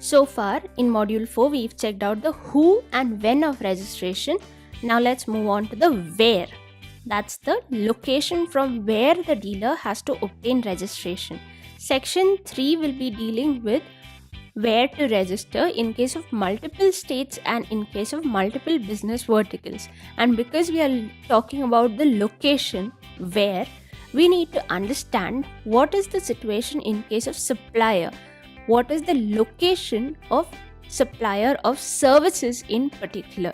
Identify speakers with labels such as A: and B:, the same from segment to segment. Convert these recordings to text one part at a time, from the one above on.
A: So far in module 4 we've checked out the who and when of registration. Now let's move on to the where. That's the location from where the dealer has to obtain registration. Section 3 will be dealing with where to register in case of multiple states and in case of multiple business verticals. And because we are talking about the location where, we need to understand what is the situation in case of supplier. What is the location of supplier of services in particular?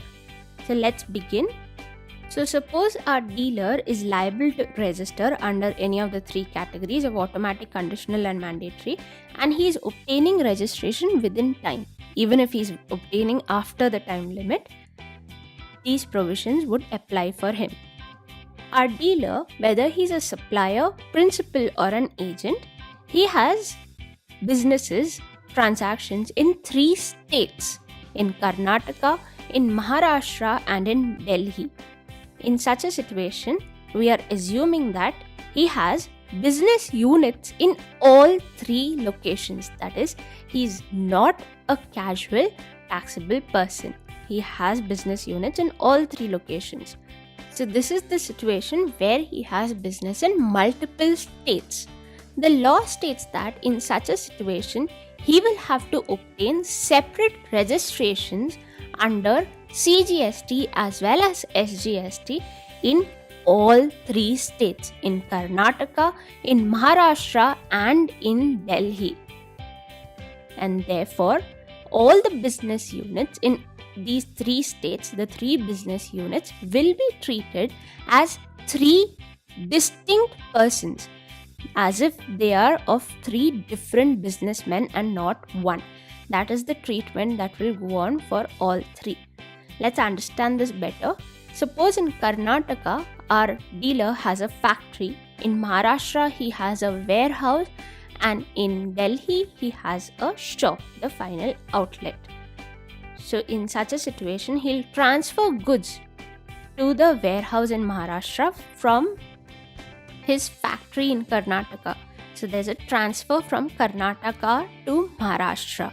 A: So let's begin. So suppose our dealer is liable to register under any of the three categories of automatic, conditional and mandatory, and he is obtaining registration within time. Even if he is obtaining after the time limit, these provisions would apply for him. Our dealer, whether he's a supplier, principal or an agent, he has businesses, transactions in 3 states, in Karnataka, in Maharashtra and in Delhi. In such a situation, we are assuming that he has business units in all 3 locations. That is, he is not a casual taxable person. He has business units in all 3 locations. So this is the situation where he has business in multiple states. The law states that in such a situation, he will have to obtain separate registrations under CGST as well as SGST in all 3 states, in Karnataka, in Maharashtra and in Delhi. And therefore, all the business units in these 3 states, the 3 business units, will be treated as 3 distinct persons, as if they are of 3 different businessmen and not one. That is the treatment that will go on for all 3. Let's understand this better. Suppose in Karnataka, our dealer has a factory. In Maharashtra, he has a warehouse. And in Delhi, he has a shop, the final outlet. So in such a situation, he'll transfer goods to the warehouse in Maharashtra from his factory in Karnataka. So there's a transfer from Karnataka to Maharashtra.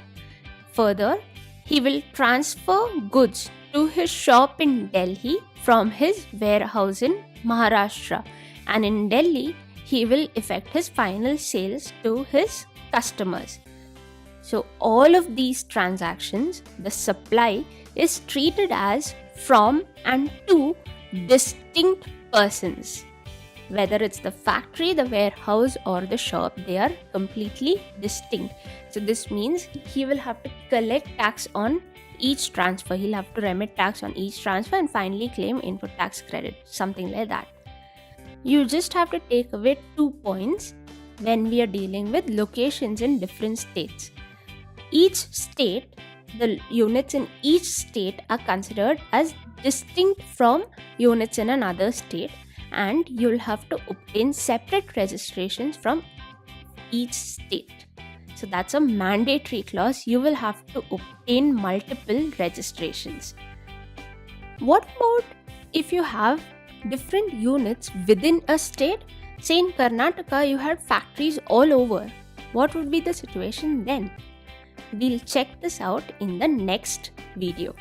A: Further, he will transfer goods to his shop in Delhi from his warehouse in Maharashtra. And in Delhi, he will effect his final sales to his customers. So all of these transactions, the supply is treated as from and to distinct persons. Whether it's the factory, the warehouse or the shop, they are completely distinct. So this means he will have to collect tax on each transfer. He'll have to remit tax on each transfer and finally claim input tax credit, something like that. You just have to take away 2 points when we are dealing with locations in different states. Each state, the units in each state are considered as distinct from units in another state, and you'll have to obtain separate registrations from each state. So that's a mandatory clause. You will have to obtain multiple registrations. What about if you have different units within a state? Say in Karnataka, you had factories all over. What would be the situation then? We'll check this out in the next video.